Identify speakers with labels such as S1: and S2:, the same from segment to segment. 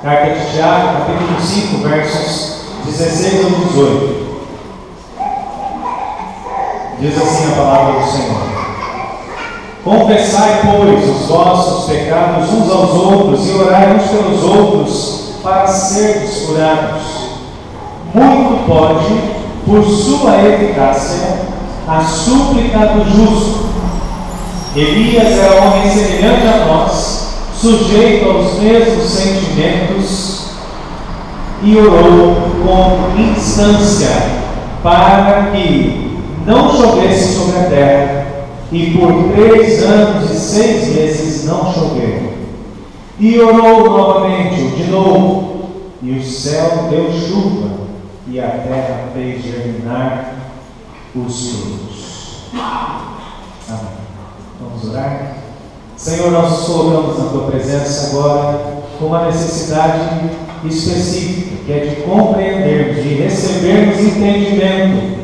S1: Carta de Tiago, capítulo 5, versos 16 ao 18. Diz assim a palavra do Senhor: Confessai, pois, os vossos pecados uns aos outros e orai uns pelos outros para serdes curados. Muito pode, por sua eficácia, a súplica do justo. Elias era homem semelhante a nós, sujeito aos mesmos sentimentos, e orou com instância para que não chovesse sobre a terra, e por 3 anos e 6 meses não choveu. E orou novamente, de novo, e o céu deu chuva, e a terra fez germinar os frutos. Amém. Vamos orar? Senhor, nós nos colocamos na Tua presença agora com uma necessidade específica, que é de compreendermos, de recebermos entendimento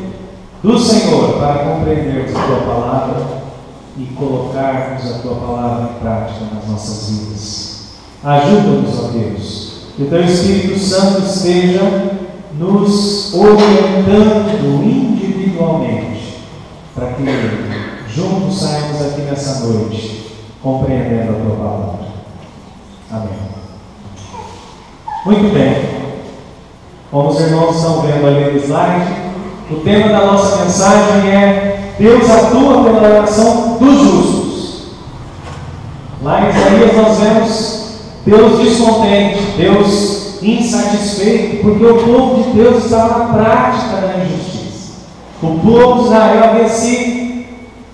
S1: do Senhor para compreendermos a Tua palavra e colocarmos a Tua palavra em prática nas nossas vidas. Ajuda-nos, ó Deus, que o Teu Espírito Santo esteja nos orientando individualmente, para que juntos saímos aqui nessa noite compreendendo a Tua palavra. Amém. Muito bem. Como os irmãos estão vendo ali no slide, o tema da nossa mensagem é: Deus atua pela oração dos justos. Lá em Isaías nós vemos Deus descontente, Deus insatisfeito, porque o povo de Deus estava na prática da injustiça. O povo de Israel havia se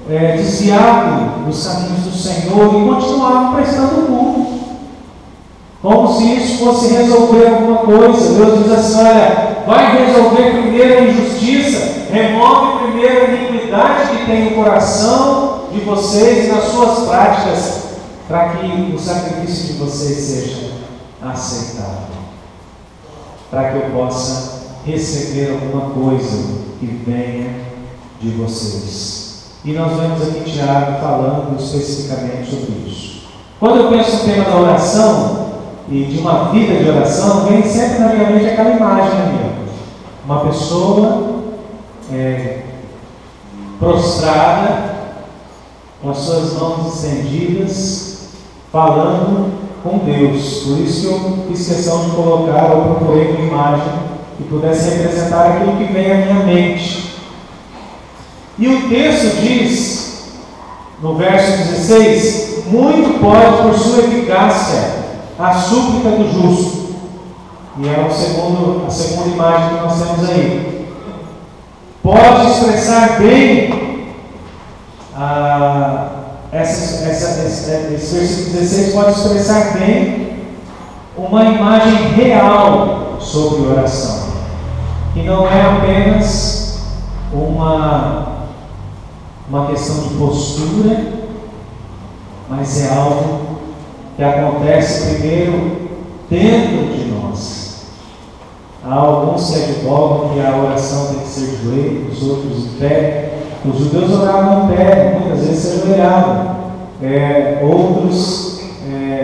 S1: desviado dos caminhos do Senhor e continuava prestando culto, como se isso fosse resolver alguma coisa. Deus diz assim: olha, vai resolver primeiro a injustiça, remove primeiro a iniquidade que tem no coração de vocês e nas suas práticas, para que o sacrifício de vocês seja aceitável, para que eu possa receber alguma coisa que venha de vocês. E nós vemos aqui Tiago falando especificamente sobre isso. Quando eu penso no tema da oração e de uma vida de oração, vem sempre na minha mente aquela imagem ali, uma pessoa prostrada, com as suas mãos estendidas, falando com Deus. Por isso que eu fiz questão de colocar, eu procurei uma imagem que pudesse representar aquilo que vem à minha mente. E o texto diz, no verso 16: muito pode, por sua eficácia, a súplica do justo. E é a segunda imagem que nós temos aí. Pode expressar bem, esse versículo 16 pode expressar bem uma imagem real sobre oração, que não é apenas uma questão de postura, mas é algo que acontece primeiro dentro de nós. Há alguns que advogam que a oração tem que ser de joelho, os outros em pé. Os judeus oravam em pé, muitas vezes se ajoelhavam. Outros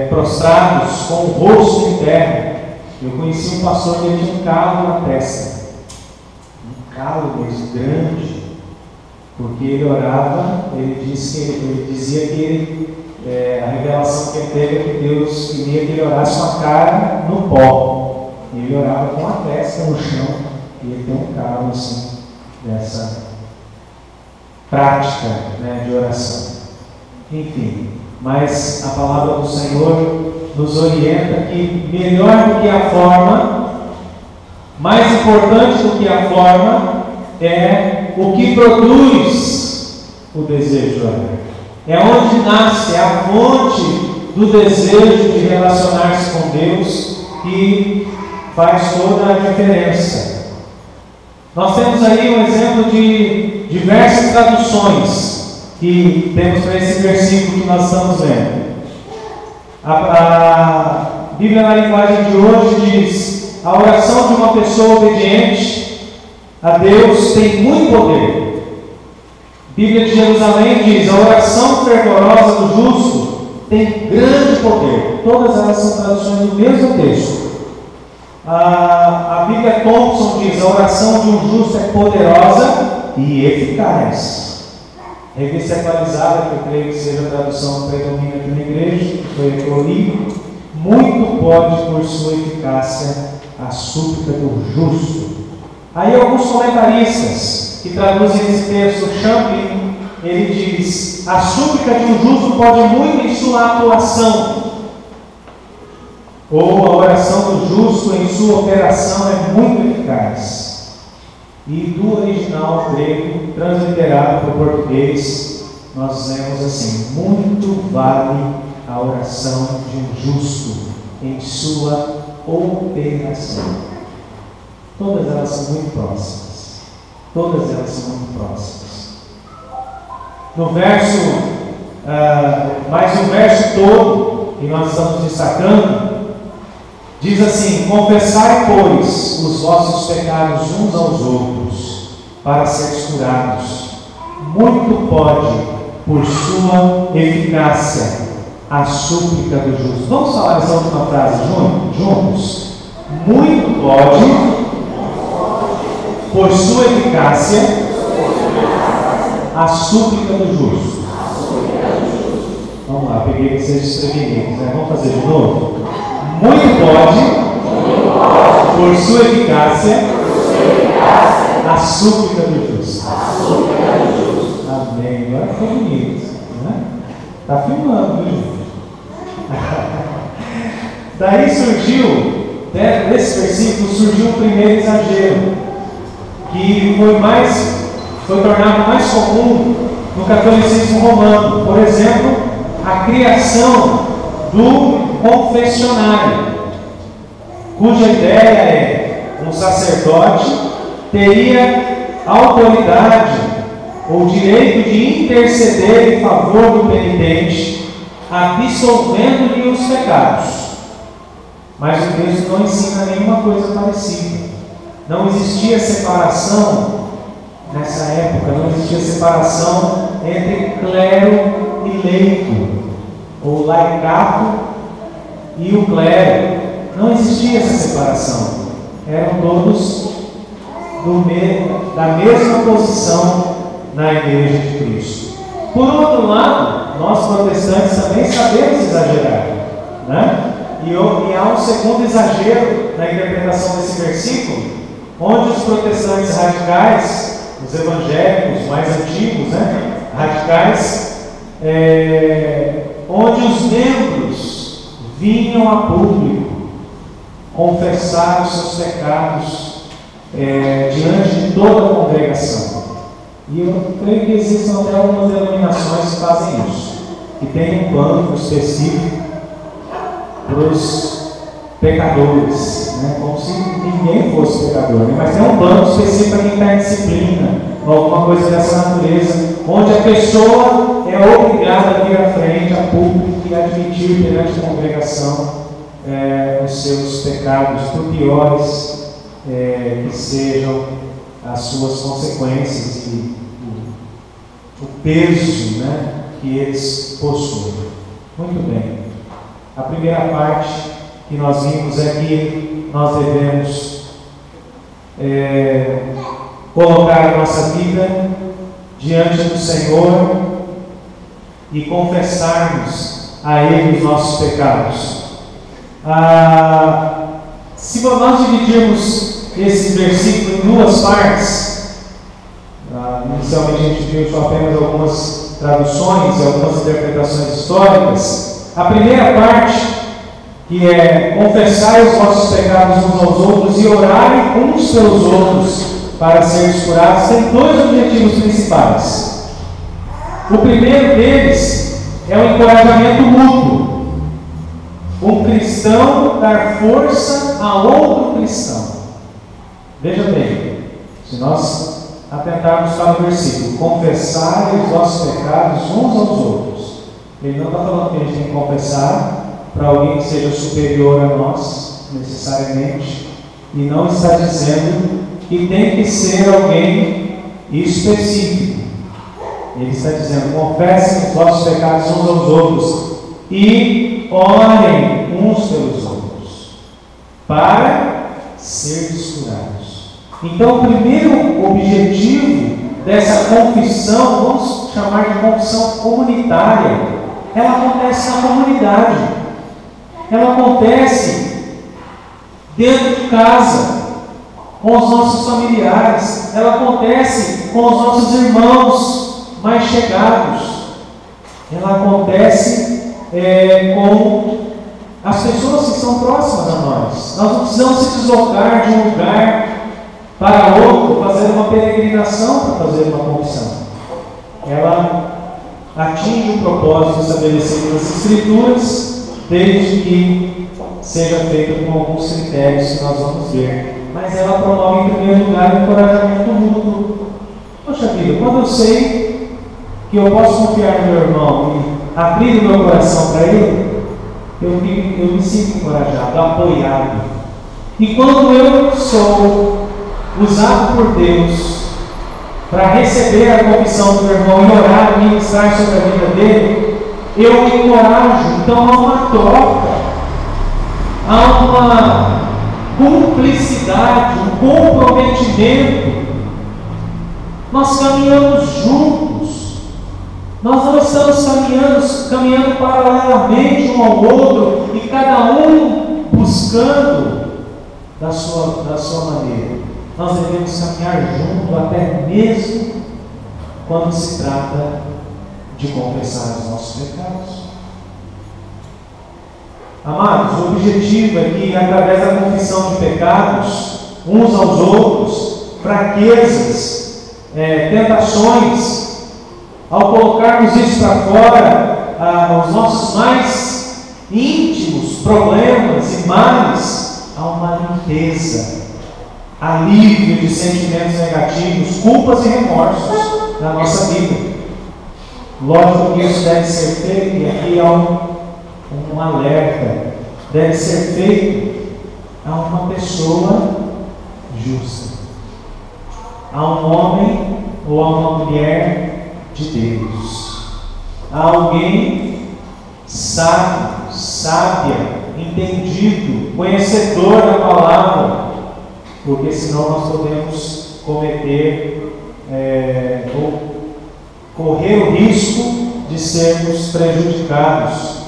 S1: prostrados, com o rosto em terra. Eu conheci um pastor que tinha um calo na testa, um calo mesmo grande, porque ele orava. Ele dizia que a revelação que ele teve é que Deus queria que ele orasse com a cara no pó, e ele orava com a testa no chão, e ele tem um calo assim, dessa prática, de oração. Enfim, mas a palavra do Senhor nos orienta que melhor do que a forma, mais importante do que a forma, é o que produz o desejo de orar. É onde nasce, é a fonte do desejo de relacionar-se com Deus, que faz toda a diferença. Nós temos aí um exemplo de diversas traduções que temos para esse versículo que nós estamos vendo. A Bíblia, na linguagem de hoje, diz: a oração de uma pessoa obediente a Deus tem muito poder. A Bíblia de Jerusalém diz: a oração fervorosa do justo tem grande poder. Todas elas são traduções do mesmo texto. A Bíblia Thompson diz: a oração de um justo é poderosa e eficaz. Revista atualizada, que eu creio que seja a tradução predominante aqui na igreja, que foi a que eu li: muito pode por sua eficácia a súplica do justo. Aí alguns comentaristas que traduzem esse texto, Champlin, ele diz: a súplica de um justo pode muito em sua atuação, ou a oração do justo em sua operação é muito eficaz. E do original grego, transliterado para o português, nós lemos assim: muito vale a oração de um justo em sua operação. Todas elas são muito próximas. Todas elas são muito próximas. No verso, mas o verso todo que nós estamos destacando, diz assim: confessai, pois, os vossos pecados uns aos outros, para seres curados. Muito pode, por sua eficácia, a súplica do justo. Vamos falar essa última frase juntos? Muito pode, por sua eficácia, a súplica do justo. Vamos lá, peguei vocês desprevenidos, né? Vamos fazer de novo? Muito pode, por sua eficácia, a súplica do justo. Amém. Agora ficou bonito, né? Está filmando, viu? Daí surgiu, desse versículo, surgiu um primeiro exagero, que foi tornado mais comum no catolicismo romano. Por exemplo, a criação do confessionário, cuja ideia é: um sacerdote teria autoridade ou direito de interceder em favor do penitente, absolvendo-lhe os pecados. Mas o texto não ensina nenhuma coisa parecida. Não existia separação nessa época, não existia separação entre clero e leigo, ou laicato e o clero. Não existia essa separação. Eram todos da mesma posição na Igreja de Cristo. Por outro lado, nós protestantes também sabemos exagerar, né? E há um segundo exagero na interpretação desse versículo, onde os protestantes radicais, os evangélicos mais antigos, né, radicais, onde os membros vinham a público confessar os seus pecados diante de toda a congregação. E eu creio que existem até algumas denominações que fazem isso, que tem um banco específico para os pecadores, né? Como se ninguém fosse pecador, né? Mas tem um banco específico para quem está em disciplina, ou alguma coisa dessa natureza, onde a pessoa é obrigada a vir à frente, a público, e admitir perante a congregação os seus pecados, por piores que sejam as suas consequências e o peso, né, que eles possuem. Muito bem. A primeira parte que nós vimos é que nós devemos colocar a nossa vida diante do Senhor e confessarmos a Ele os nossos pecados. Se nós dividirmos esse versículo em duas partes, inicialmente a gente viu só apenas algumas traduções e algumas interpretações históricas. A primeira parte, que é confessar os vossos pecados uns aos outros e orarem uns pelos outros para serem curados, tem dois objetivos principais. O primeiro deles é o encorajamento mútuo. Um cristão dar força a outro cristão. Veja bem, se nós atentarmos para o versículo: confessai os vossos pecados uns aos outros. Ele não está falando que a gente tem que confessar para alguém que seja superior a nós, necessariamente, e não está dizendo que tem que ser alguém específico. Ele está dizendo: confessem os vossos pecados uns aos outros e orem uns pelos outros, para serdes curados. Então, o primeiro objetivo dessa confissão, vamos chamar de confissão comunitária, ela acontece na comunidade. Ela acontece dentro de casa, com os nossos familiares. Ela acontece com os nossos irmãos mais chegados. Ela acontece com as pessoas que são próximas a nós. Nós não precisamos se deslocar de um lugar para outro, fazer uma peregrinação para fazer uma confissão. Ela atinge o propósito estabelecido nas Escrituras, desde que seja feita com alguns critérios que nós vamos ver. Mas ela promove, em primeiro lugar, o encorajamento mútuo. Poxa vida, quando eu sei que eu posso confiar no meu irmão e abrir o meu coração para ele, eu me sinto encorajado, apoiado. E quando eu sou usado por Deus para receber a confissão do meu irmão e orar e ministrar sobre a vida dele, eu me encorajo. Então há uma troca, há uma cumplicidade, um comprometimento. Nós caminhamos juntos. Nós não estamos caminhando paralelamente um ao outro e cada um buscando da sua maneira. Nós devemos caminhar junto até mesmo quando se trata de confessar os nossos pecados. Amados, o objetivo é que, através da confissão de pecados, uns aos outros, fraquezas, tentações, ao colocarmos isso para fora, os nossos mais íntimos problemas e males, há uma limpeza, alívio de sentimentos negativos, culpas e remorsos na nossa vida. Lógico que isso deve ser feito, e aqui há um alerta, deve ser feito a uma pessoa justa, a um homem ou a uma mulher de Deus, a alguém sábio, sábia, entendido, conhecedor da palavra, porque senão nós podemos cometer ou correr o risco de sermos prejudicados.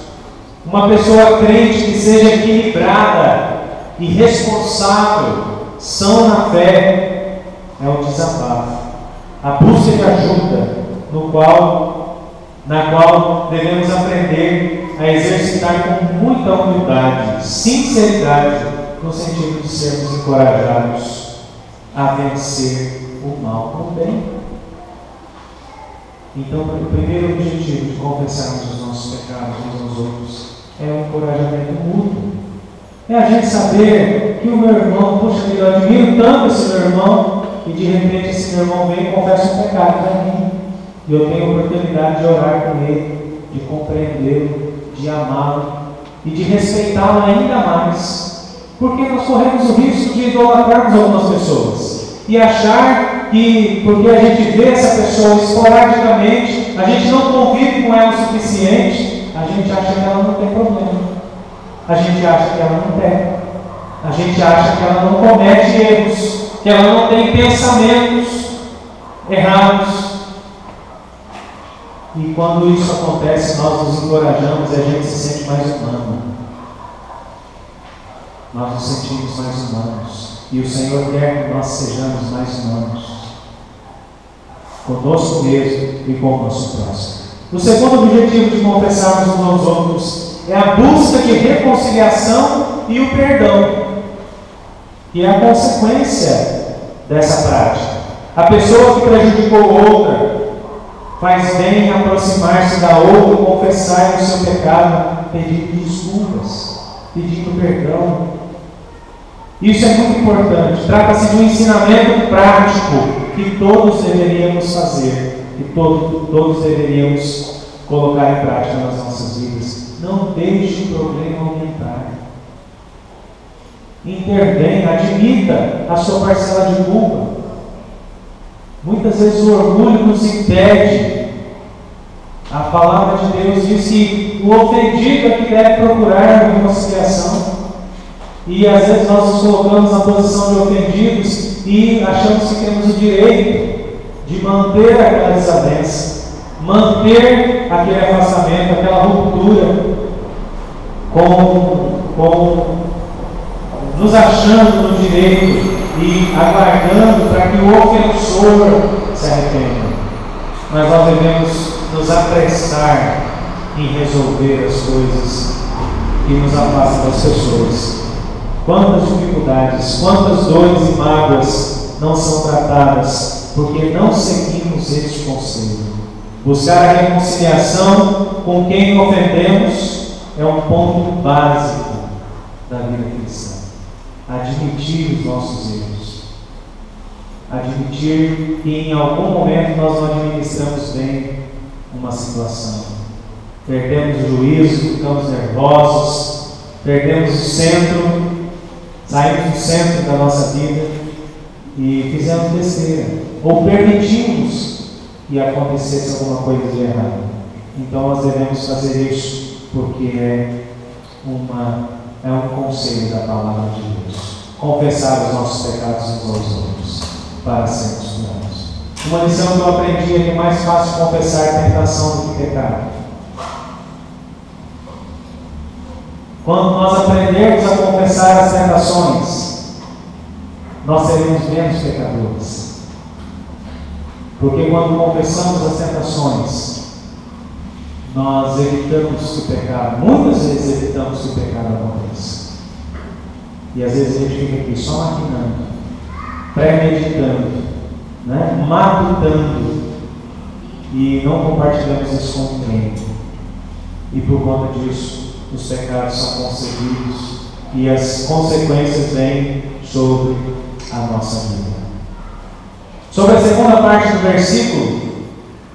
S1: Uma pessoa crente que seja equilibrada e responsável, sã na fé, é o desabafo, a busca de ajuda, na qual devemos aprender a exercitar com muita humildade, sinceridade, no sentido de sermos encorajados a vencer o mal com o bem. Então, o primeiro objetivo de confessarmos os nossos pecados uns aos outros é o encorajamento mútuo. É a gente saber que o meu irmão, puxa vida, eu admiro tanto esse meu irmão, e de repente esse meu irmão vem e confessa um pecado para mim. E eu tenho a oportunidade de orar com ele, de compreendê-lo, de amá-lo e de respeitá-lo ainda mais. Porque nós corremos o risco de idolatrarmos algumas pessoas e achar que, porque a gente vê essa pessoa esporadicamente, a gente não convive com ela o suficiente, a gente acha que ela não tem problema, a gente acha que ela não peca, a gente acha que ela não comete erros, que ela não tem pensamentos errados. E quando isso acontece, nós nos encorajamos e a gente se sente mais humano. Nós nos sentimos mais humanos. E o Senhor quer que nós sejamos mais humanos, conosco mesmo e com o nosso próximo. O segundo objetivo de confessarmos uns aos outros é a busca de reconciliação e o perdão, que é a consequência dessa prática. A pessoa que prejudicou outra faz bem aproximar-se da outra, confessar o seu pecado, pedindo desculpas, pedindo perdão. Isso é muito importante. Trata-se de um ensinamento prático que todos deveríamos fazer, que todos deveríamos colocar em prática nas nossas vidas. Não deixe o problema aumentar. Intervenha, admita a sua parcela de culpa. Muitas vezes o orgulho nos impede. A palavra de Deus diz que o ofendido é que deve procurar a reconciliação. E às vezes nós nos colocamos na posição de ofendidos e achamos que temos o direito de manter aquela desavença, manter aquele afastamento, aquela ruptura, nos achando no direito e aguardando para que o ofensor se arrependa. Mas nós devemos nos apressar em resolver as coisas que nos afastam das pessoas. Quantas dificuldades, quantas dores e mágoas não são tratadas porque não seguimos este conselho. Buscar a reconciliação com quem ofendemos é um ponto básico da vida cristã. Admitir os nossos erros. Admitir que em algum momento nós não administramos bem uma situação. Perdemos o juízo, ficamos nervosos, perdemos o centro, saímos do centro da nossa vida e fizemos besteira, ou permitimos que acontecesse alguma coisa de errado. Então nós devemos fazer isso, porque é um conselho da palavra de Deus. Confessar os nossos pecados uns aos outros, para sermos curados. Uma lição que eu aprendi é que é mais fácil confessar tentação do que pecado. Quando nós aprendermos a confessar as tentações, nós seremos menos pecadores. Porque quando confessamos as tentações, nós evitamos que o pecado, muitas vezes evitamos que o pecado aconteça. E às vezes a gente fica aqui só maquinando, premeditando, matutando, e não compartilhamos isso com ninguém. E por conta disso, os pecados são concebidos e as consequências vêm sobre a nossa vida. Sobre a segunda parte do versículo,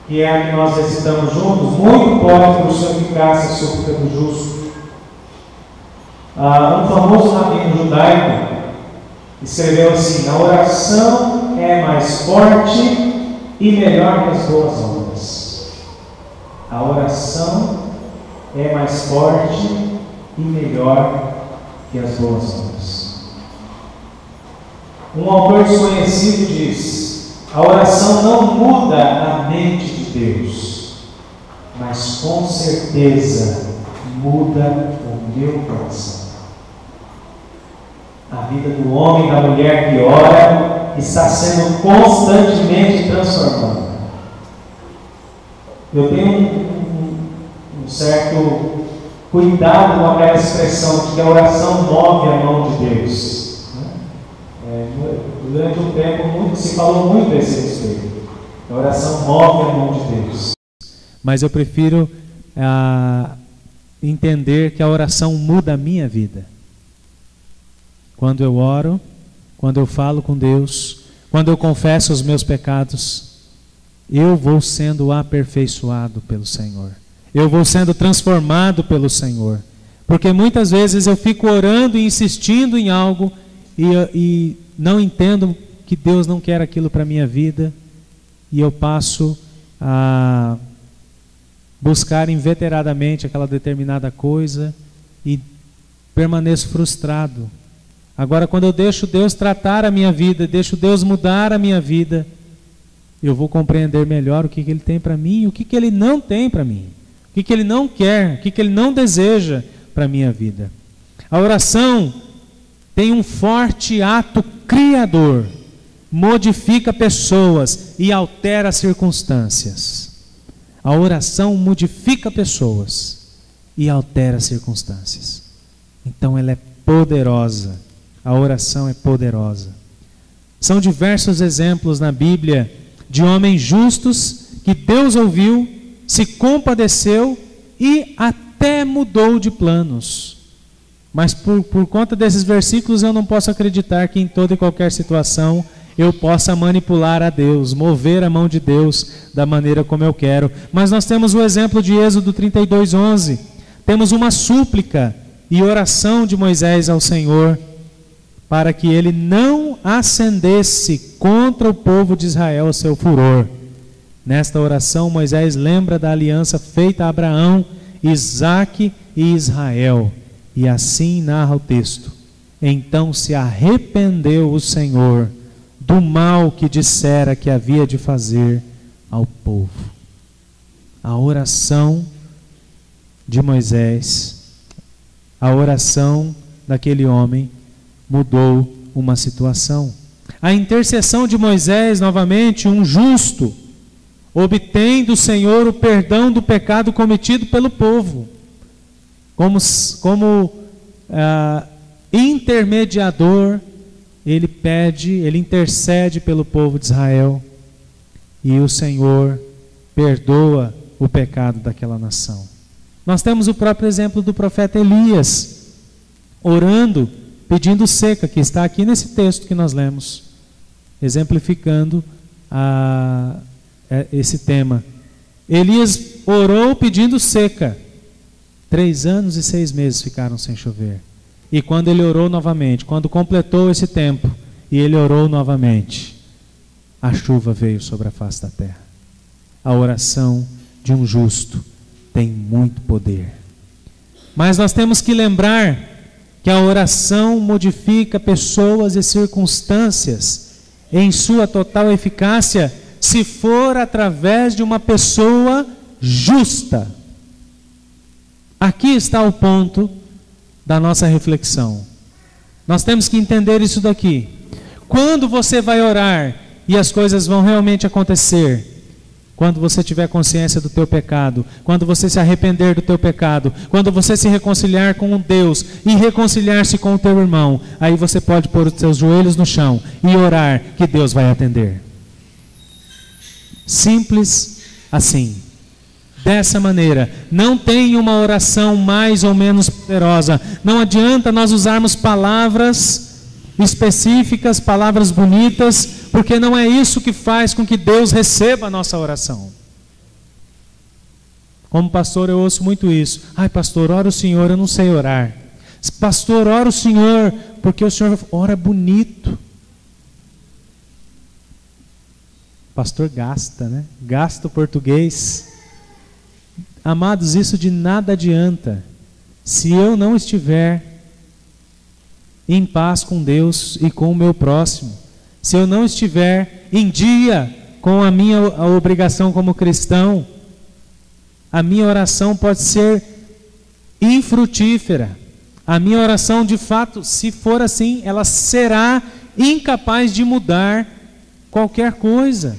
S1: que é a que nós recitamos juntos, muito pode por sua eficácia a súplica do justo. Um famoso rabino judaico escreveu assim: a oração é mais forte e melhor que as boas obras. A oração é mais forte e melhor que as boas obras. Um autor desconhecido diz: a oração não muda a mente de Deus, mas com certeza muda o meu coração. A vida do homem e da mulher que ora está sendo constantemente transformada. Eu tenho um certo cuidado com aquela expressão de que a oração move a mão de Deus. Durante um tempo se falou muito a esse respeito. A oração move a mão de Deus.
S2: Mas eu prefiro entender que a oração muda a minha vida. Quando eu oro, quando eu falo com Deus, quando eu confesso os meus pecados, eu vou sendo aperfeiçoado pelo Senhor. Eu vou sendo transformado pelo Senhor. Porque muitas vezes eu fico orando e insistindo em algo e não entendo que Deus não quer aquilo para a minha vida, e eu passo a buscar inveteradamente aquela determinada coisa e permaneço frustrado. Agora, quando eu deixo Deus tratar a minha vida, deixo Deus mudar a minha vida, eu vou compreender melhor o que Ele tem para mim e o que Ele não tem para mim, o que Ele não quer, o que Ele não deseja para a minha vida. A oração tem um forte ato criador, modifica pessoas e altera circunstâncias. A oração modifica pessoas e altera circunstâncias. Então ela é poderosa. A oração é poderosa. São diversos exemplos na Bíblia de homens justos que Deus ouviu, se compadeceu e até mudou de planos. Mas por conta desses versículos eu não posso acreditar que em toda e qualquer situação eu possa manipular a Deus, mover a mão de Deus da maneira como eu quero. Mas nós temos o exemplo de Êxodo 32:11. Temos uma súplica e oração de Moisés ao Senhor, para que ele não acendesse contra o povo de Israel o seu furor. Nesta oração, Moisés lembra da aliança feita a Abraão, Isaque e Israel. E assim narra o texto: Então se arrependeu o Senhor do mal que dissera que havia de fazer ao povo. A oração de Moisés, a oração daquele homem mudou uma situação. A intercessão de Moisés, novamente, um justo, obtém do Senhor o perdão do pecado cometido pelo povo. Como intermediador, ele intercede pelo povo de Israel, e o Senhor perdoa o pecado daquela nação. Nós temos o próprio exemplo do profeta Elias, orando, pedindo seca, que está aqui nesse texto que nós lemos, exemplificando esse tema. Elias orou pedindo seca. 3 anos e 6 meses ficaram sem chover. E quando ele orou novamente, quando completou esse tempo, e ele orou novamente, a chuva veio sobre a face da terra. A oração de um justo tem muito poder. Mas nós temos que lembrar que a oração modifica pessoas e circunstâncias em sua total eficácia, se for através de uma pessoa justa. Aqui está o ponto da nossa reflexão. Nós temos que entender isso daqui. Quando você vai orar e as coisas vão realmente acontecer, quando você tiver consciência do teu pecado, quando você se arrepender do teu pecado, quando você se reconciliar com Deus e reconciliar-se com o teu irmão, aí você pode pôr os teus joelhos no chão e orar, que Deus vai atender. Simples assim. Dessa maneira, não tem uma oração mais ou menos poderosa. Não adianta nós usarmos palavras específicas, palavras bonitas, porque não é isso que faz com que Deus receba a nossa oração. Como pastor, eu ouço muito isso. Ai, pastor, ora o Senhor, eu não sei orar. Pastor, ora o Senhor, porque o Senhor ora bonito. Pastor gasta, né? Gasta o português. Amados, isso de nada adianta se eu não estiver em paz com Deus e com o meu próximo, se eu não estiver em dia com a minha obrigação como cristão. A minha oração pode ser infrutífera. A minha oração, de fato, se for assim, ela será incapaz de mudar qualquer coisa.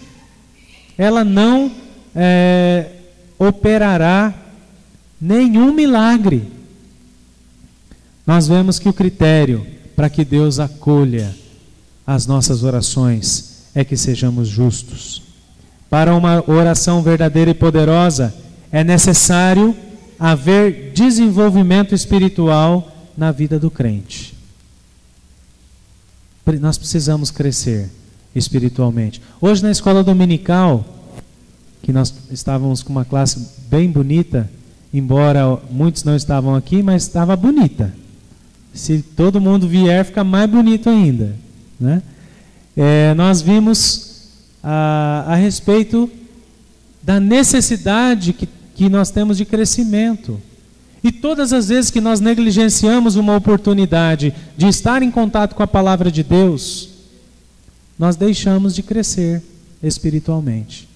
S2: Ela não operará nenhum milagre. Nós vemos que o critério para que Deus acolha as nossas orações é que sejamos justos. Para uma oração verdadeira e poderosa, é necessário haver desenvolvimento espiritual na vida do crente. Nós precisamos crescer espiritualmente. Hoje na escola dominical, que nós estávamos com uma classe bem bonita, embora muitos não estavam aqui, mas estava bonita. Se todo mundo vier, fica mais bonito ainda, né? Nós vimos a respeito da necessidade que nós temos de crescimento. E todas as vezes que nós negligenciamos uma oportunidade de estar em contato com a palavra de Deus, nós deixamos de crescer espiritualmente.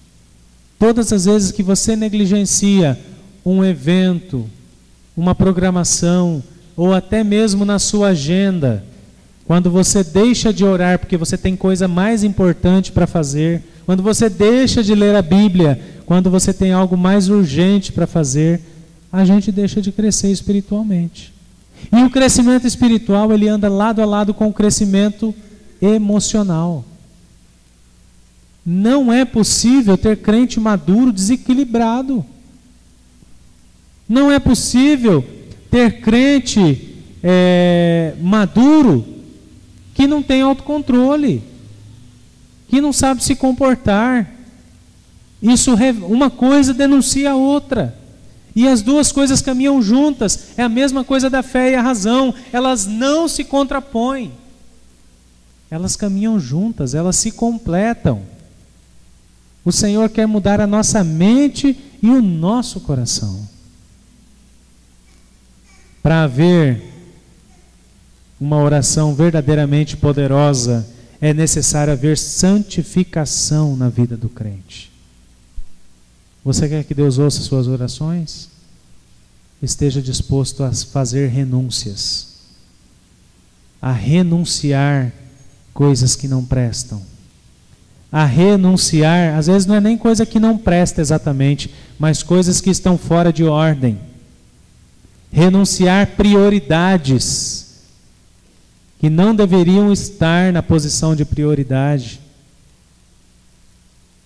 S2: Todas as vezes que você negligencia um evento, uma programação, ou até mesmo na sua agenda, quando você deixa de orar porque você tem coisa mais importante para fazer, quando você deixa de ler a Bíblia, quando você tem algo mais urgente para fazer, a gente deixa de crescer espiritualmente. E o crescimento espiritual, ele anda lado a lado com o crescimento emocional. Não é possível ter crente maduro desequilibrado. Não é possível ter crente maduro que não tem autocontrole, que não sabe se comportar. Isso, uma coisa denuncia a outra. E as duas coisas caminham juntas. É a mesma coisa da fé e a razão. Elas não se contrapõem. Elas caminham juntas, elas se completam. O Senhor quer mudar a nossa mente e o nosso coração. Para haver uma oração verdadeiramente poderosa, é necessário haver santificação na vida do crente. Você quer que Deus ouça suas orações? Esteja disposto a fazer renúncias, a renunciar coisas que não prestam, a renunciar, às vezes não é nem coisa que não presta exatamente, mas coisas que estão fora de ordem. Renunciar prioridades que não deveriam estar na posição de prioridade.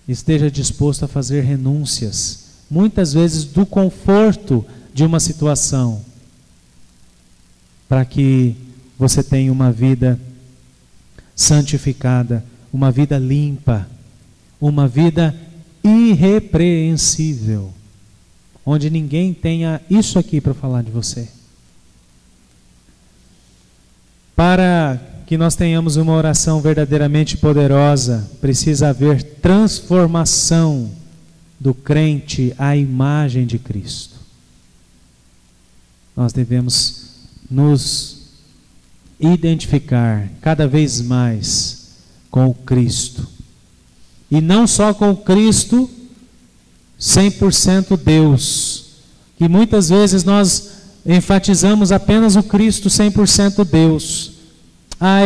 S2: Esteja disposto a fazer renúncias, muitas vezes do conforto de uma situação, para que você tenha uma vida santificada, uma vida limpa, uma vida irrepreensível, onde ninguém tenha isso aqui para falar de você. Para que nós tenhamos uma oração verdadeiramente poderosa, precisa haver transformação do crente à imagem de Cristo. Nós devemos nos identificar cada vez mais com o Cristo. E não só com o Cristo 100% Deus, que muitas vezes nós enfatizamos apenas o Cristo 100% Deus.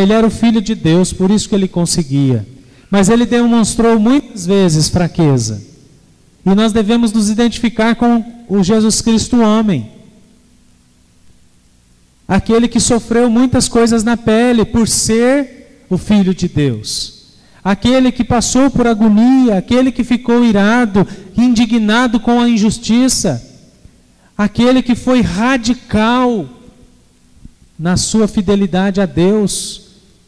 S2: Ele era o Filho de Deus, por isso que ele conseguia. Mas ele demonstrou muitas vezes fraqueza. E nós devemos nos identificar com o Jesus Cristo homem. Aquele que sofreu muitas coisas na pele por ser o Filho de Deus. Aquele que passou por agonia, aquele que ficou irado, indignado com a injustiça. Aquele que foi radical na sua fidelidade a Deus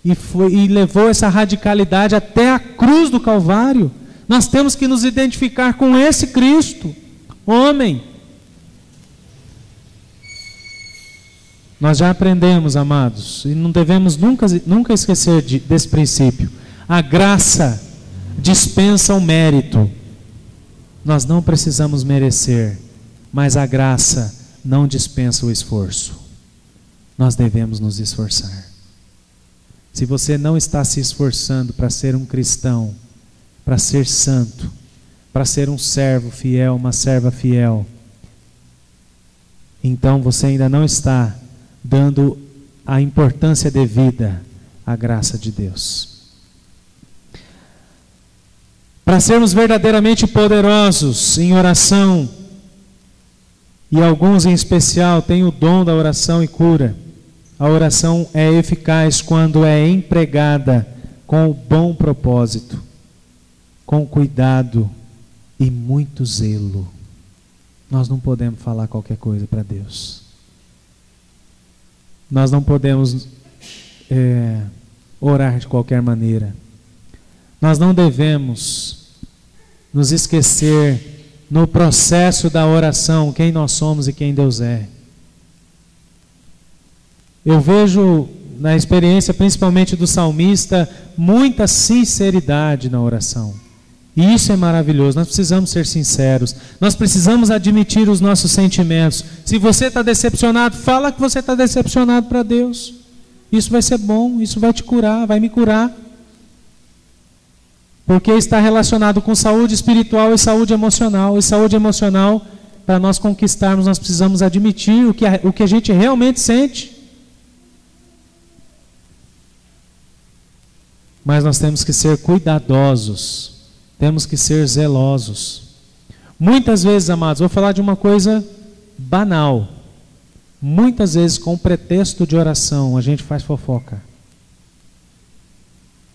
S2: e levou essa radicalidade até a cruz do Calvário. Nós temos que nos identificar com esse Cristo, homem. Nós já aprendemos, amados, e não devemos nunca esquecer desse princípio. A graça dispensa o mérito. Nós não precisamos merecer, mas a graça não dispensa o esforço. Nós devemos nos esforçar. Se você não está se esforçando para ser um cristão, para ser santo, para ser um servo fiel, uma serva fiel, então você ainda não está dando a importância devida à graça de Deus. Para sermos verdadeiramente poderosos em oração, e alguns em especial têm o dom da oração e cura, a oração é eficaz quando é empregada com o bom propósito, com cuidado e muito zelo. Nós não podemos falar qualquer coisa para Deus. Nós não podemos orar de qualquer maneira. Nós não devemos nos esquecer no processo da oração quem nós somos e quem Deus é. Eu vejo na experiência principalmente do salmista muita sinceridade na oração. E isso é maravilhoso. Nós precisamos ser sinceros. Nós precisamos admitir os nossos sentimentos. Se você está decepcionado, fala que você está decepcionado para Deus. Isso vai ser bom, isso vai te curar, vai me curar. Porque está relacionado com saúde espiritual e saúde emocional. E saúde emocional, para nós conquistarmos, nós precisamos admitir o que a gente realmente sente. Mas nós temos que ser cuidadosos, temos que ser zelosos. Muitas vezes, amados, vou falar de uma coisa banal. Muitas vezes, com pretexto de oração, a gente faz fofoca.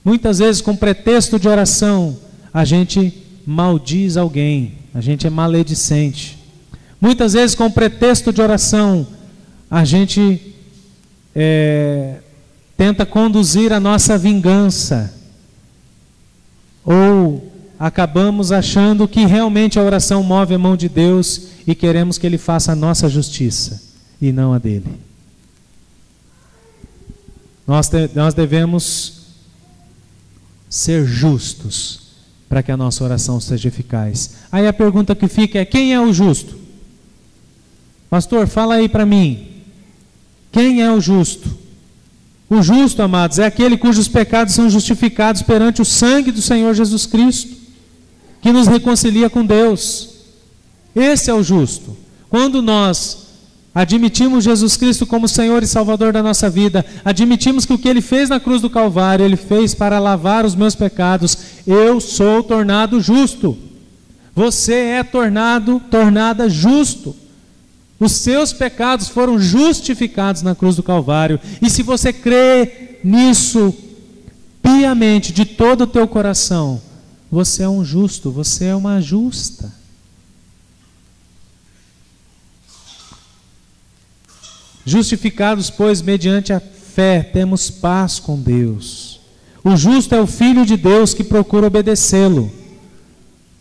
S2: Muitas vezes, com pretexto de oração, a gente maldiz alguém, a gente é maledicente. Muitas vezes, com pretexto de oração, a gente tenta conduzir a nossa vingança. Ou acabamos achando que realmente a oração move a mão de Deus e queremos que Ele faça a nossa justiça e não a dele. Nós devemos ser justos para que a nossa oração seja eficaz. Aí a pergunta que fica é: quem é o justo? Pastor, fala aí para mim. Quem é o justo? O justo, amados, é aquele cujos pecados são justificados perante o sangue do Senhor Jesus Cristo, que nos reconcilia com Deus. Esse é o justo. Quando nós admitimos Jesus Cristo como Senhor e Salvador da nossa vida, admitimos que o que Ele fez na cruz do Calvário, Ele fez para lavar os meus pecados, eu sou tornado justo. Você é tornada justo. Os seus pecados foram justificados na cruz do Calvário. E se você crê nisso piamente, de todo o teu coração, você é um justo, você é uma justa. Justificados, pois, mediante a fé, temos paz com Deus. O justo é o Filho de Deus que procura obedecê-lo.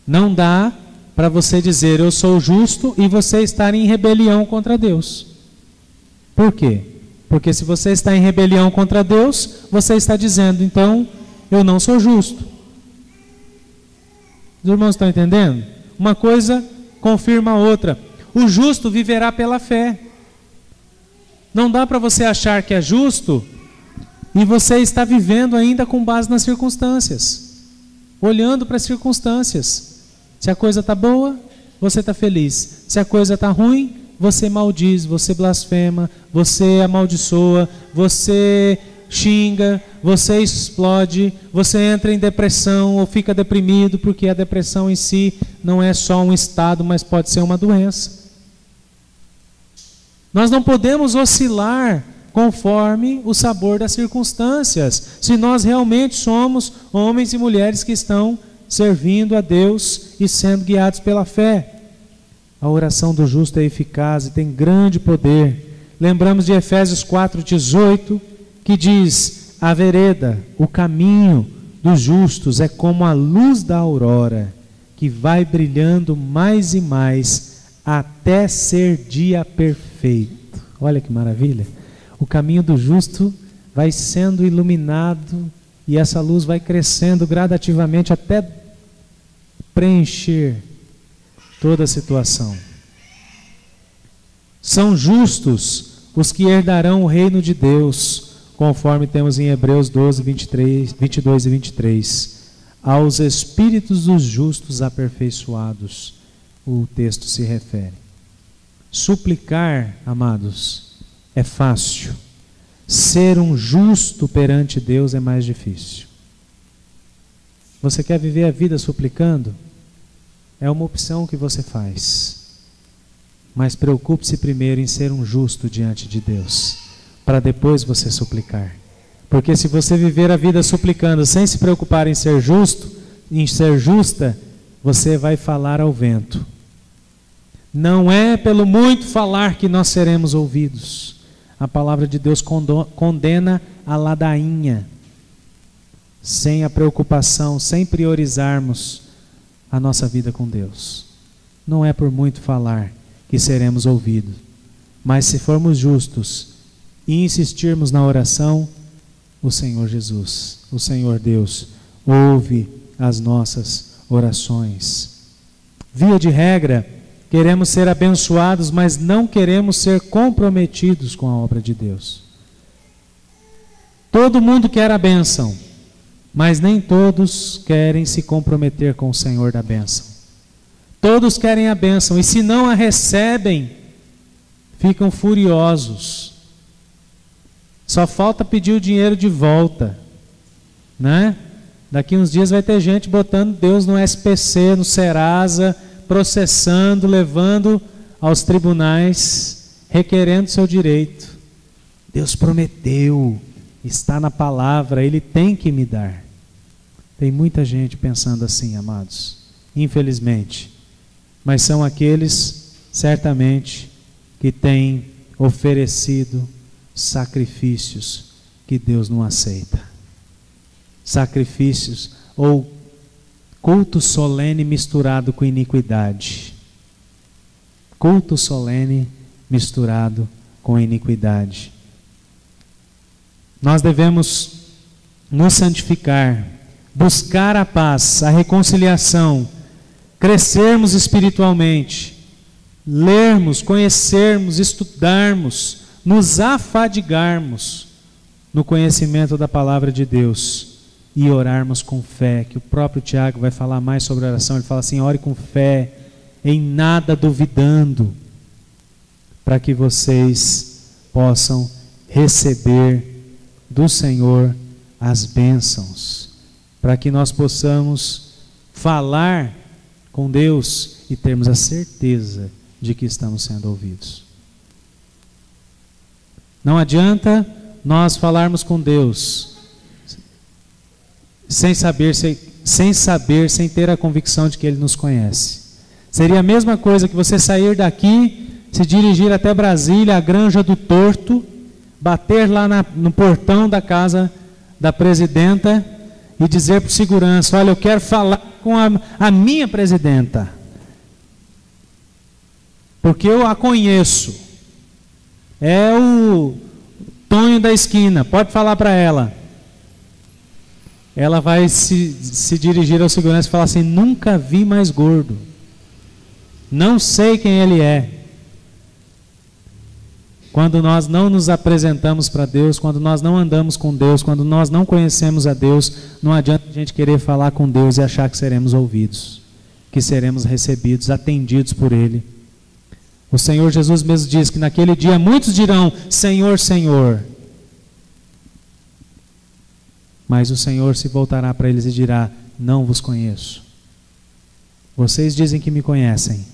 S2: Não dá para você dizer, eu sou justo, e você estar em rebelião contra Deus. Por quê? Porque se você está em rebelião contra Deus, você está dizendo, então, eu não sou justo. Os irmãos estão entendendo? Uma coisa confirma a outra. O justo viverá pela fé. Não dá para você achar que é justo e você está vivendo ainda com base nas circunstâncias, olhando para as circunstâncias. Se a coisa está boa, você está feliz. Se a coisa está ruim, você maldiz, você blasfema, você amaldiçoa, você xinga, você explode, você entra em depressão ou fica deprimido, porque a depressão em si não é só um estado, mas pode ser uma doença. Nós não podemos oscilar conforme o sabor das circunstâncias, se nós realmente somos homens e mulheres que estão servindo a Deus e sendo guiados pela fé. A oração do justo é eficaz e tem grande poder. Lembramos de Efésios 4,18, que diz, a vereda, o caminho dos justos é como a luz da aurora, que vai brilhando mais e mais, até ser dia perfeito. Olha que maravilha. O caminho do justo vai sendo iluminado e essa luz vai crescendo gradativamente até preencher toda a situação. São justos os que herdarão o reino de Deus, conforme temos em Hebreus 12, 22 e 23. Aos espíritos dos justos aperfeiçoados, o texto se refere. Suplicar, amados, é fácil. Ser um justo perante Deus é mais difícil. Você quer viver a vida suplicando? É uma opção que você faz. Mas preocupe-se primeiro em ser um justo diante de Deus, para depois você suplicar. Porque se você viver a vida suplicando sem se preocupar em ser justo, em ser justa, você vai falar ao vento. Não é pelo muito falar que nós seremos ouvidos. A palavra de Deus condena a ladainha, sem a preocupação, sem priorizarmos a nossa vida com Deus. Não é por muito falar que seremos ouvidos, mas se formos justos e insistirmos na oração, o Senhor Jesus, o Senhor Deus, ouve as nossas orações. Via de regra, queremos ser abençoados, mas não queremos ser comprometidos com a obra de Deus. Todo mundo quer a bênção, mas nem todos querem se comprometer com o Senhor da bênção. Todos querem a bênção, e se não a recebem, ficam furiosos. Só falta pedir o dinheiro de volta, né? Daqui uns dias vai ter gente botando Deus no SPC, no Serasa, processando, levando aos tribunais, requerendo seu direito. Deus prometeu, está na palavra, Ele tem que me dar. Tem muita gente pensando assim, amados, infelizmente. Mas são aqueles, certamente, que têm oferecido sacrifícios que Deus não aceita. Sacrifícios ou culto solene misturado com iniquidade. Culto solene misturado com iniquidade. Nós devemos nos santificar, buscar a paz, a reconciliação, crescermos espiritualmente, lermos, conhecermos, estudarmos, nos afadigarmos no conhecimento da palavra de Deus e orarmos com fé, que o próprio Tiago vai falar mais sobre a oração. Ele fala assim: ore com fé, em nada duvidando, para que vocês possam receber do Senhor as bênçãos, para que nós possamos falar com Deus e termos a certeza de que estamos sendo ouvidos. Não adianta nós falarmos com Deus sem ter a convicção de que Ele nos conhece. Seria a mesma coisa que você sair daqui, se dirigir até Brasília, a Granja do Torto, bater lá no portão da casa da presidenta e dizer para o segurança: olha, eu quero falar com a minha presidenta, porque eu a conheço, é o Tonho da esquina, pode falar para ela. Ela vai se dirigir ao segurança e falar assim: nunca vi mais gordo, não sei quem ele é. Quando nós não nos apresentamos para Deus, quando nós não andamos com Deus, quando nós não conhecemos a Deus, não adianta a gente querer falar com Deus e achar que seremos ouvidos, que seremos recebidos, atendidos por Ele. O Senhor Jesus mesmo diz que naquele dia muitos dirão: Senhor, Senhor. Mas o Senhor se voltará para eles e dirá: não vos conheço. Vocês dizem que me conhecem,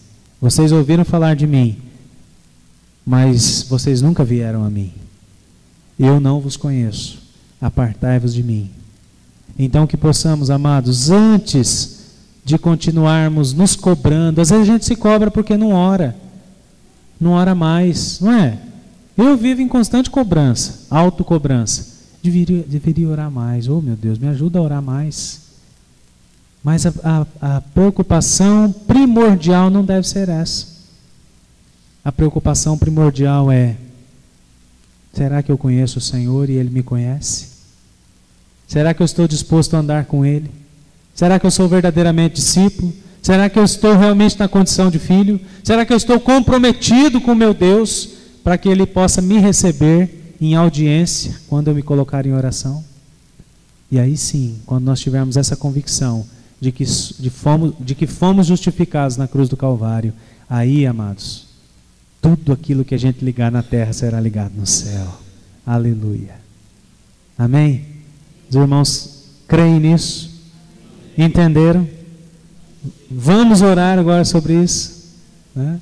S2: vocês ouviram falar de mim, mas vocês nunca vieram a mim. Eu não vos conheço, apartai-vos de mim. Então que possamos, amados, antes de continuarmos nos cobrando, às vezes a gente se cobra porque não ora mais, não é? Eu vivo em constante cobrança, autocobrança. Deveria orar mais. Oh meu Deus, me ajuda a orar mais. Mas a preocupação primordial não deve ser essa. A preocupação primordial é: será que eu conheço o Senhor e Ele me conhece? Será que eu estou disposto a andar com Ele? Será que eu sou verdadeiramente discípulo? Será que eu estou realmente na condição de filho? Será que eu estou comprometido com meu Deus para que Ele possa me receber em audiência quando eu me colocar em oração? E aí sim, quando nós tivermos essa convicção de que fomos justificados na cruz do Calvário, aí, amados, tudo aquilo que a gente ligar na terra será ligado no céu. Aleluia. Amém? Os irmãos creem nisso? Entenderam? Vamos orar agora sobre isso, né?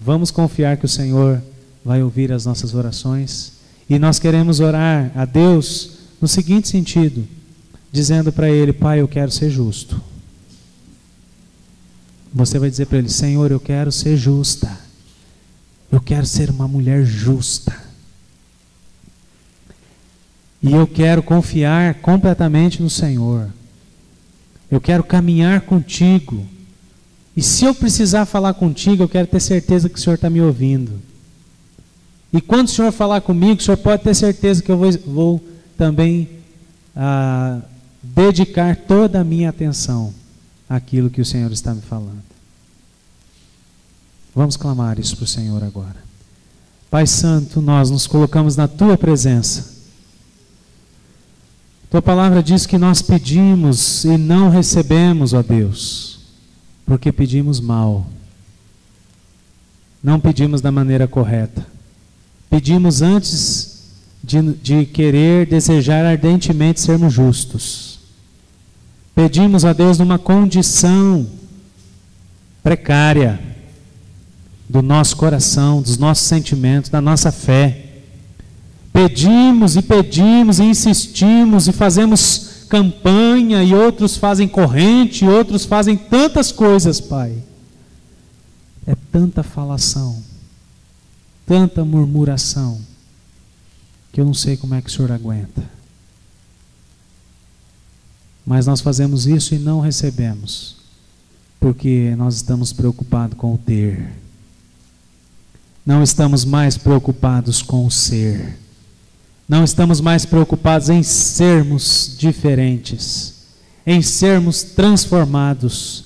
S2: Vamos confiar que o Senhor vai ouvir as nossas orações. E nós queremos orar a Deus no seguinte sentido, dizendo para Ele: Pai, eu quero ser justo. Você vai dizer para Ele: Senhor, eu quero ser justa. Eu quero ser uma mulher justa. E eu quero confiar completamente no Senhor. Eu quero caminhar contigo. E se eu precisar falar contigo, eu quero ter certeza que o Senhor está me ouvindo. E quando o Senhor falar comigo, o Senhor pode ter certeza que eu vou também dedicar toda a minha atenção àquilo que o Senhor está me falando. Vamos clamar isso para o Senhor agora. Pai Santo, nós nos colocamos na Tua presença. Tua palavra diz que nós pedimos e não recebemos, ó Deus, porque pedimos mal. Não pedimos da maneira correta. Pedimos antes de querer, desejar ardentemente sermos justos. Pedimos a Deus numa condição precária do nosso coração, dos nossos sentimentos, da nossa fé. Pedimos e insistimos e fazemos campanha, e outros fazem corrente, e outros fazem tantas coisas, Pai. É tanta falação, tanta murmuração, que eu não sei como é que o Senhor aguenta. Mas nós fazemos isso e não recebemos, porque nós estamos preocupados com o ter. Não estamos mais preocupados com o ser. Não estamos mais preocupados em sermos diferentes, em sermos transformados,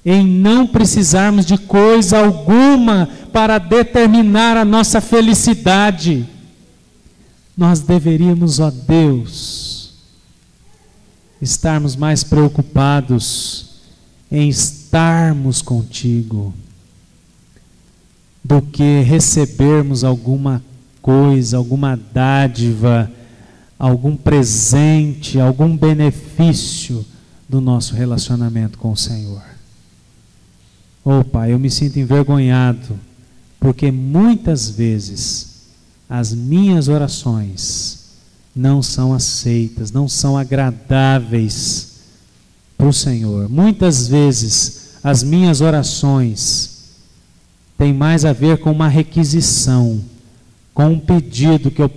S2: em não precisarmos de coisa alguma para determinar a nossa felicidade. Nós deveríamos, ó Deus, estarmos mais preocupados em estarmos contigo do que recebermos alguma coisa, alguma dádiva, algum presente, algum benefício do nosso relacionamento com o Senhor. Oh Pai, eu me sinto envergonhado, porque muitas vezes as minhas orações não são aceitas, não são agradáveis para o Senhor. Muitas vezes as minhas orações têm mais a ver com uma requisição, com um pedido que eu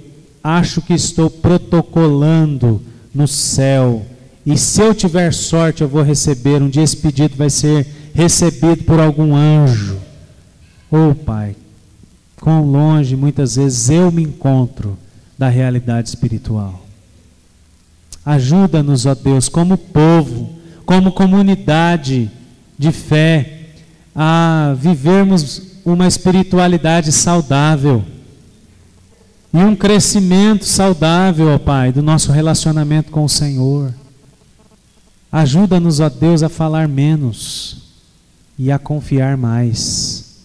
S2: acho que estou protocolando no céu, e se eu tiver sorte eu vou receber, um dia esse pedido vai ser recebido por algum anjo. Oh Pai, quão longe muitas vezes eu me encontro da realidade espiritual. Ajuda-nos, ó Deus, como povo, como comunidade de fé, a vivermos uma espiritualidade saudável e um crescimento saudável, ó Pai, do nosso relacionamento com o Senhor. Ajuda-nos, ó Deus, a falar menos e a confiar mais,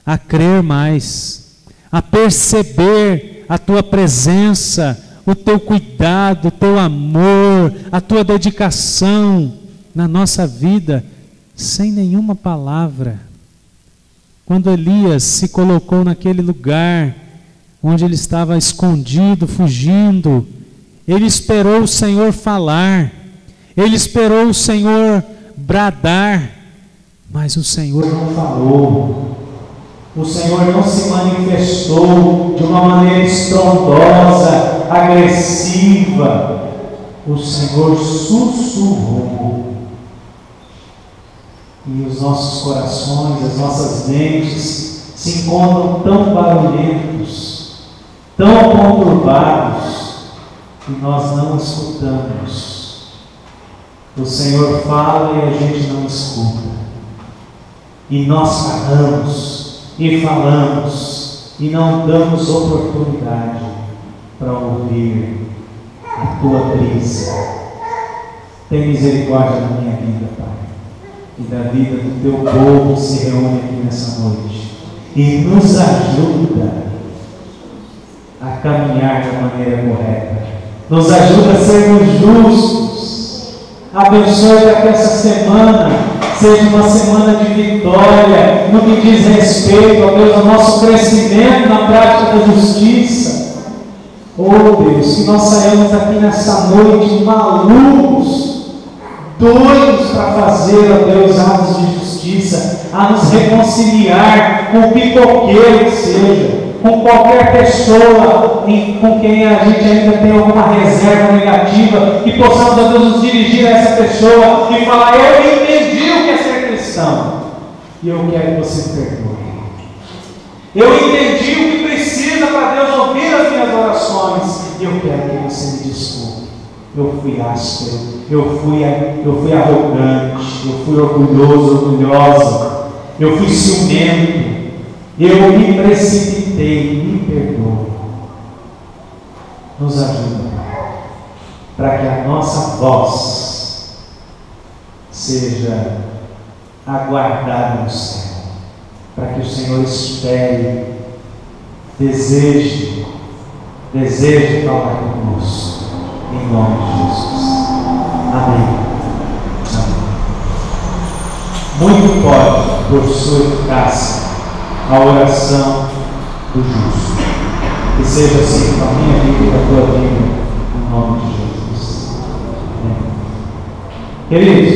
S2: a crer mais, a perceber a Tua presença, o Teu cuidado, o Teu amor, a Tua dedicação na nossa vida, sem nenhuma palavra. Quando Elias se colocou naquele lugar onde ele estava escondido, fugindo, ele esperou o Senhor falar, ele esperou o Senhor bradar, mas o Senhor
S1: não falou, o Senhor não se manifestou de uma maneira estrondosa, agressiva. O Senhor sussurrou. E os nossos corações, as nossas mentes se encontram tão barulhentos, tão conturbados, que nós não escutamos. O Senhor fala e a gente não escuta. E nós falamos e falamos e não damos oportunidade para ouvir a Tua brisa. Tem misericórdia na minha vida, Pai, e da vida do Teu povo que se reúne aqui nessa noite, e nos ajuda a caminhar da maneira correta, nos ajuda a sermos justos. Abençoe para que essa semana seja uma semana de vitória no que diz respeito, ó Deus, ao nosso crescimento na prática da justiça. Oh Deus, que nós saímos aqui nessa noite malucos, doidos para fazer, ó Deus, atos de justiça, a nos reconciliar com o pipoqueiro que seja, com qualquer pessoa com quem a gente ainda tem alguma reserva negativa, que possamos, ó Deus, nos dirigir a essa pessoa e falar: eu entendi o que é ser cristão, e eu quero que você me perdoe. Eu entendi o que precisa para Deus ouvir as minhas orações, e eu quero que você me desculpe. Eu fui áspero, eu fui arrogante, eu fui orgulhoso, orgulhosa, eu fui ciumento, eu me precipitei, me perdoa. Nos ajuda para que a nossa voz seja aguardada no céu, para que o Senhor espere, deseje falar conosco, em nome de Jesus. Amém. Muito pode, por sua eficácia, a oração do justo. Que seja assim com a minha vida e com a tua vida, em nome de Jesus. Amém. Queridos,